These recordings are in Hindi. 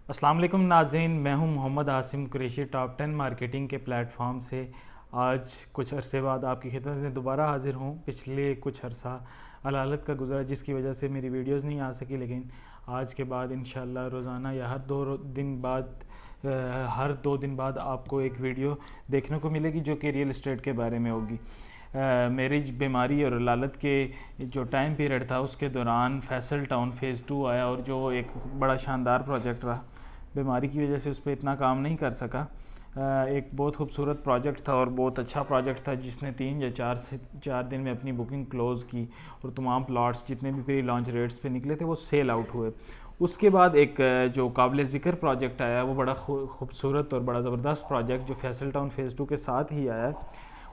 अस्सलाम वालेकुम नाज़रीन, मैं हूं मोहम्मद आसिम कुरैशी टॉप 10 मार्केटिंग के प्लेटफॉर्म से। आज कुछ अरसे बाद आपकी खिदमत में दोबारा हाज़िर हूं। पिछले कुछ अरसा अलालत का गुजरा जिसकी वजह से मेरी वीडियोस नहीं आ सकी, लेकिन आज के बाद इंशाल्लाह रोज़ाना या हर दो दिन बाद आपको एक वीडियो देखने को मिलेगी जो कि रियल इस्टेट के बारे में होगी। मेरी बीमारी और लालत के जो टाइम पीरियड था उसके दौरान फैसल टाउन फ़ेज़ 2 आया और जो एक बड़ा शानदार प्रोजेक्ट रहा। बीमारी की वजह से उस पर इतना काम नहीं कर सका। एक बहुत खूबसूरत प्रोजेक्ट था और बहुत अच्छा प्रोजेक्ट था जिसने 3 या 4 दिन में अपनी बुकिंग क्लोज़ की और तमाम प्लॉट्स जितने भी प्री लॉन्च रेट्स पे निकले थे वो सेल आउट हुए। उसके बाद एक जो काबिल ज़िक्र प्रोजेक्ट आया वो बड़ा खूबसूरत और बड़ा ज़बरदस्त प्रोजेक्ट जो फैसल टाउन फ़ेज़ 2 के साथ ही आया।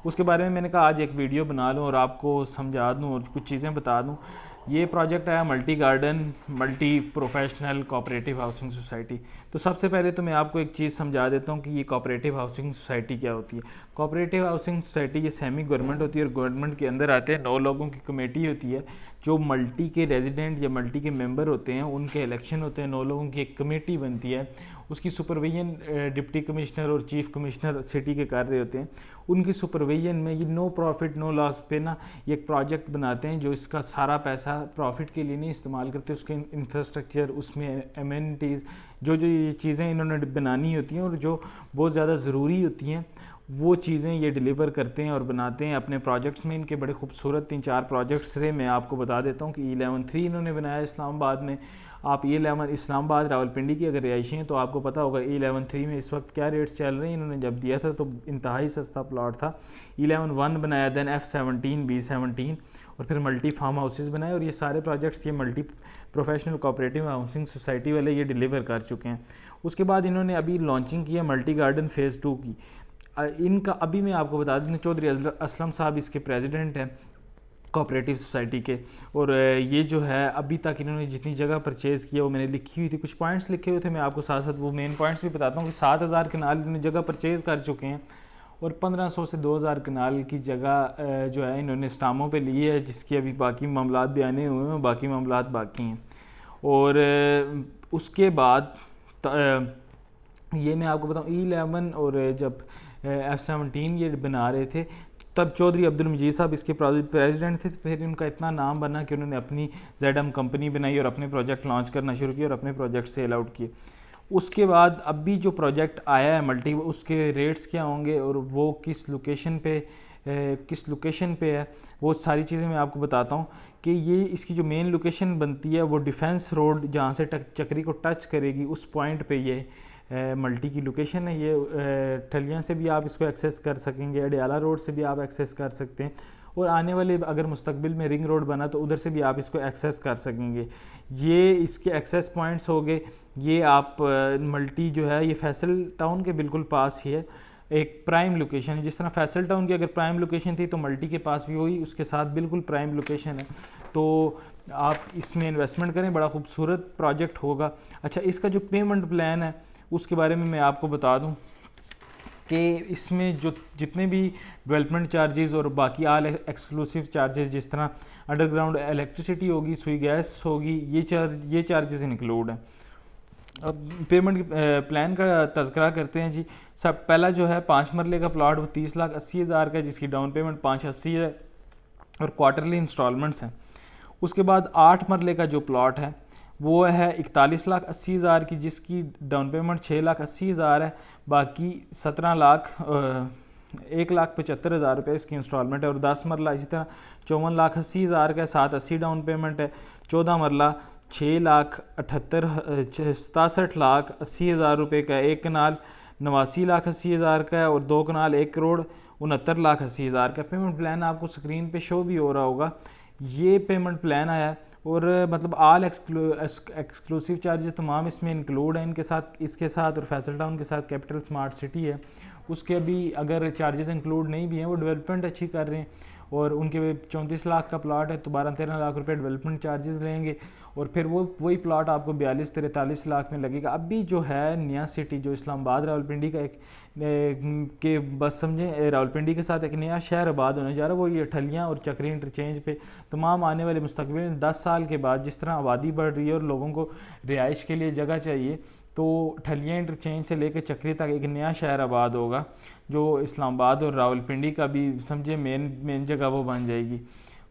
उसके बारे में मैंने कहा आज एक वीडियो बना लूँ और आपको समझा दूँ और कुछ चीज़ें बता दूँ। ये प्रोजेक्ट आया multi garden multi professional cooperative housing society. तो सबसे पहले तो मैं आपको एक चीज़ समझा देता हूँ कि ये कोऑपरेटिव हाउसिंग सोसाइटी क्या होती है। कोऑपरेटिव हाउसिंग सोसाइटी ये सेमी गवर्नमेंट होती है और गवर्नमेंट के अंदर आते हैं 9 लोगों की कमेटी होती है। जो मल्टी के रेजिडेंट या मल्टी के मेंबर होते हैं उनके इलेक्शन होते हैं, 9 लोगों की एक कमेटी बनती है। उसकी सुपरविजन डिप्टी कमिश्नर और चीफ कमिश्नर सिटी के कर रहे होते हैं। उनकी सुपरविजन में ये नो प्रॉफिट नो लॉस पे ना ये एक प्रोजेक्ट बनाते हैं जो इसका सारा पैसा प्रॉफिट के लिए नहीं इस्तेमाल करते। उसके इंफ्रास्ट्रक्चर, उसमें एमेनिटीज़, जो जो ये चीज़ें इन्होंने बनानी होती हैं और जो बहुत ज़्यादा ज़रूरी होती हैं वो चीज़ें ये डिलीवर करते हैं और बनाते हैं अपने प्रोजेक्ट्स में। इनके बड़े खूबसूरत 3-4 प्रोजेक्ट्स थे। मैं आपको बता देता हूँ कि E11 3 इन्होंने बनाया इस्लामाबाद में। आप E11 इस्लामाबाद रावलपिंडी की अगर रिहायशी हैं तो आपको पता होगा E11 3 में इस वक्त क्या रेट्स चल रहे हैं। इन्होंने जब दिया था तो इंतहाई सस्ता प्लॉट था। E11 1 बनाया, देन F17 B17 और फिर मल्टी फार्म हाउसेस बनाए और ये सारे प्रोजेक्ट्स ये multi professional cooperative housing society वाले ये डिलीवर कर चुके हैं। उसके बाद इन्होंने अभी लॉन्चिंग की है मल्टी गार्डन फ़ेज़ 2 की। इनका अभी मैं आपको बता दूँ चौधरी असलम साहब इसके प्रेसिडेंट हैं कोऑपरेटिव सोसाइटी के। और ये जो है अभी तक इन्होंने जितनी जगह परचेज़ किया वो मैंने लिखी हुई थी, कुछ पॉइंट्स लिखे हुए थे। मैं आपको साथ साथ वो मेन पॉइंट्स भी बताता हूँ कि 7,000 कनाल इन्होंने जगह परचेज़ कर चुके हैं और 1500 से 2,000 कनाल की जगह जो है इन्होंने स्टामों पे ली है, जिसकी अभी बाकी मामलात बयाने हुए हैं, बाकी मामलात बाकी हैं। और उसके बाद ये मैं आपको बताऊँ E11 और जब F17 ये बना रहे थे तब चौधरी अब्दुल मजीद साहब इसके प्रेसिडेंट थे। फिर उनका इतना नाम बना कि उन्होंने अपनी ZM कंपनी बनाई और अपने प्रोजेक्ट लॉन्च करना शुरू किए और अपने प्रोजेक्ट सेल आउट किए। उसके बाद अभी जो प्रोजेक्ट आया है मल्टी, उसके रेट्स क्या होंगे और वो किस लोकेशन पे है वो सारी चीज़ें मैं आपको बताता हूँ। कि ये इसकी जो मेन लोकेशन बनती है वो डिफेंस रोड जहाँ से चक्री को टच करेगी उस पॉइंट पे ये मल्टी की लोकेशन है। ये ठलियाँ से भी आप इसको एक्सेस कर सकेंगे, अडियाला रोड से भी आप एक्सेस कर सकते हैं और आने वाले अगर मुस्तकबिल में रिंग रोड बना तो उधर से भी आप इसको एक्सेस कर सकेंगे। ये इसके एक्सेस पॉइंट्स हो गए। ये आप मल्टी जो है ये फैसल टाउन के बिल्कुल पास ही है, एक प्राइम लोकेशन है। जिस तरह फैसल टाउन की अगर प्राइम लोकेशन थी तो मल्टी के पास भी वही उसके साथ बिल्कुल प्राइम लोकेशन है। तो आप इसमें इन्वेस्टमेंट करें, बड़ा खूबसूरत प्रोजेक्ट होगा। अच्छा, इसका जो पेमेंट प्लान है उसके बारे में मैं आपको बता दूं कि इसमें जो जितने भी डेवलपमेंट चार्जेस और बाकी आल एक्सक्लूसिव चार्जेस, जिस तरह अंडरग्राउंड इलेक्ट्रिसिटी होगी, सुई गैस होगी, ये चार्जेस इंक्लूड हैं। अब पेमेंट प्लान का तज़किरा करते हैं जी। सब पहला जो है 5 मरले का प्लॉट वो 30,80,000 का है, जिसकी डाउन पेमेंट 580 है और क्वार्टरली इंस्टॉलमेंट्स हैं। उसके बाद 8 मरले का जो प्लॉट है वो है 41,80,000 की, जिसकी डाउन पेमेंट 6,80,000 है। बाकी 1,75,000 रुपये इसकी इंस्टॉलमेंट है। और 10 मरला इसी तरह 54,80,000 का, 780 डाउन पेमेंट है। 14 मरला 67,80,000 रुपये का, 1 कनाल 89,80,000 का है और 2 कनाल 1,69,80,000 का। पेमेंट प्लान आपको स्क्रीन पे शो भी हो रहा होगा। ये पेमेंट प्लान आया है और मतलब आल एक्सक्लूसिव चार्जेस तमाम इसमें इंक्लूड हैं इसके साथ और फैसल टाउन के साथ कैपिटल स्मार्ट सिटी है उसके अभी अगर चार्जेस इंक्लूड नहीं भी हैं, वो डेवलपमेंट अच्छी कर रहे हैं और उनके 34 लाख का प्लॉट है तो 12-13 लाख रुपए डेवलपमेंट चार्जेस लेंगे और फिर वही प्लॉट आपको 42-43 लाख में लगेगा। अभी जो है नया सिटी जो इस्लामाबाद रावलपिंडी का एक के बस समझें रावलपिंडी के साथ एक नया शहर आबाद होने जा रहा है, वो ये ठलियाँ और चक्री इंटरचेंज पे तमाम आने वाले मुस्तकबिल 10 साल के बाद जिस तरह आबादी बढ़ रही है और लोगों को रिहाइश के लिए जगह चाहिए तो ठलिया इंटरचेंज से लेकर चक्री तक एक नया शहर आबाद होगा, जो इस्लामाबाद और रावलपिंडी का भी समझे मेन जगह वो बन जाएगी।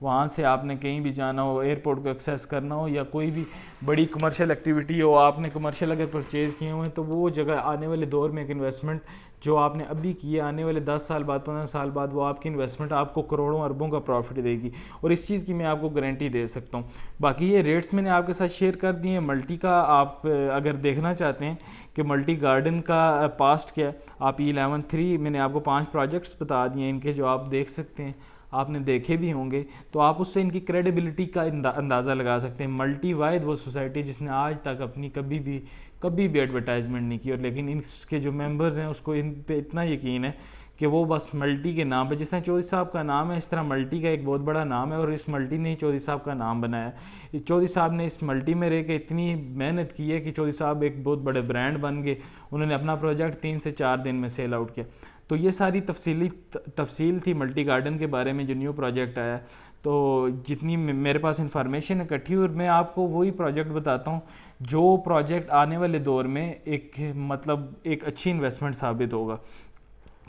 वहाँ से आपने कहीं भी जाना हो, एयरपोर्ट को एक्सेस करना हो, या कोई भी बड़ी कमर्शियल एक्टिविटी हो, आपने कमर्शियल अगर परचेज़ किए हुए हैं, तो वो जगह आने वाले दौर में एक इन्वेस्टमेंट जो आपने अभी की है, आने वाले 10 साल बाद 15 साल बाद वो आपकी इन्वेस्टमेंट आपको करोड़ों अरबों का प्रॉफिट देगी, और इस चीज़ की मैं आपको गारंटी दे सकता हूँ। बाकी ये रेट्स मैंने आपके साथ शेयर कर दिए हैं। मल्टी का आप अगर देखना चाहते हैं कि मल्टी गार्डन का पास्ट क्या है, आप 11-3 मैंने आपको 5 प्रोजेक्ट्स बता दिए इनके, जो आप देख सकते हैं, आपने देखे भी होंगे, तो आप उससे इनकी क्रेडिबिलिटी का अंदाज़ा लगा सकते हैं। मल्टी वाहिद वो सोसाइटी जिसने आज तक अपनी कभी भी एडवर्टाइजमेंट नहीं की, और लेकिन इसके जो मेंबर्स हैं उसको इन पे इतना यकीन है कि वो बस मल्टी के नाम पे, जिस तरह चौधरी साहब का नाम है इस तरह मल्टी का एक बहुत बड़ा नाम है, और इस मल्टी ने ही चौधरी साहब का नाम बनाया। चौधरी साहब ने इस मल्टी में रह के इतनी मेहनत की है कि चौधरी साहब एक बहुत बड़े ब्रांड बन गए। उन्होंने अपना प्रोजेक्ट 3 से 4 दिन में सेल आउट किया। तो ये सारी तफसील थी मल्टी गार्डन के बारे में जो न्यू प्रोजेक्ट आया। तो जितनी मेरे पास इंफॉर्मेशन इकट्ठी हुई, और मैं आपको वही प्रोजेक्ट बताता हूँ जो प्रोजेक्ट आने वाले दौर में एक अच्छी इन्वेस्टमेंट साबित होगा।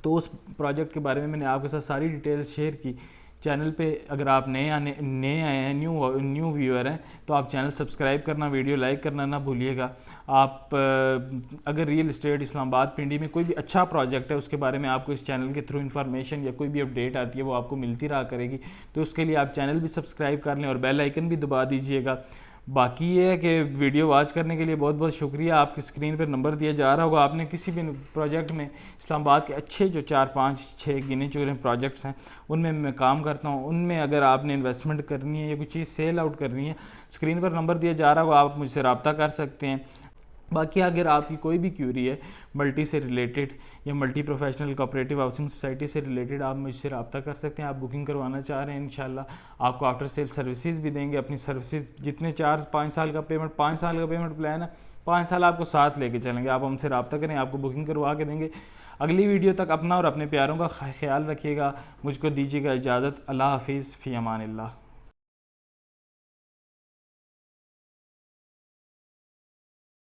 तो उस प्रोजेक्ट के बारे में मैंने आपके साथ सारी डिटेल्स शेयर की। चैनल पे अगर आप नए आए हैं, न्यू व्यूअर हैं, तो आप चैनल सब्सक्राइब करना, वीडियो लाइक करना ना भूलिएगा। आप अगर रियल इस्टेट इस्लामाबाद पिंडी में कोई भी अच्छा प्रोजेक्ट है, उसके बारे में आपको इस चैनल के थ्रू इन्फॉर्मेशन या कोई भी अपडेट आती है वो आपको मिलती रहा करेगी। तो उसके लिए आप चैनल भी सब्सक्राइब कर लें और बेल आइकन भी दबा दीजिएगा। बाकी ये है कि वीडियो वॉच करने के लिए बहुत बहुत शुक्रिया। आपकी स्क्रीन पर नंबर दिया जा रहा होगा, आपने किसी भी प्रोजेक्ट में इस्लामाबाद के अच्छे जो 4-5-6 गिने चुने प्रोजेक्ट्स हैं उनमें मैं काम करता हूं, उनमें अगर आपने इन्वेस्टमेंट करनी है या कोई चीज़ सेल आउट करनी है, स्क्रीन पर नंबर दिया जा रहा होगा, आप मुझसे रब्ता कर सकते हैं। बाकी अगर आपकी कोई भी क्यूरी है मल्टी से रिलेटेड या multi professional cooperative housing society से रिलेटेड, आप मुझसे रब्ता कर सकते हैं। आप बुकिंग करवाना चाह रहे हैं, इंशाल्लाह आपको आफ्टर सेल सर्विसेज भी देंगे। अपनी सर्विसेज जितने 4-5 साल का पेमेंट, 5 साल का पेमेंट प्लान है, 5 साल आपको साथ लेके चलेंगे। आप हमसे रब्ता करें, आपको बुकिंग करवा के देंगे। अगली वीडियो तक अपना और अपने प्यारों का ख्याल रखिएगा। मुझको दीजिएगा इजाज़त। अल्लाह हाफिज़, फ़ी अमानिल्लाह।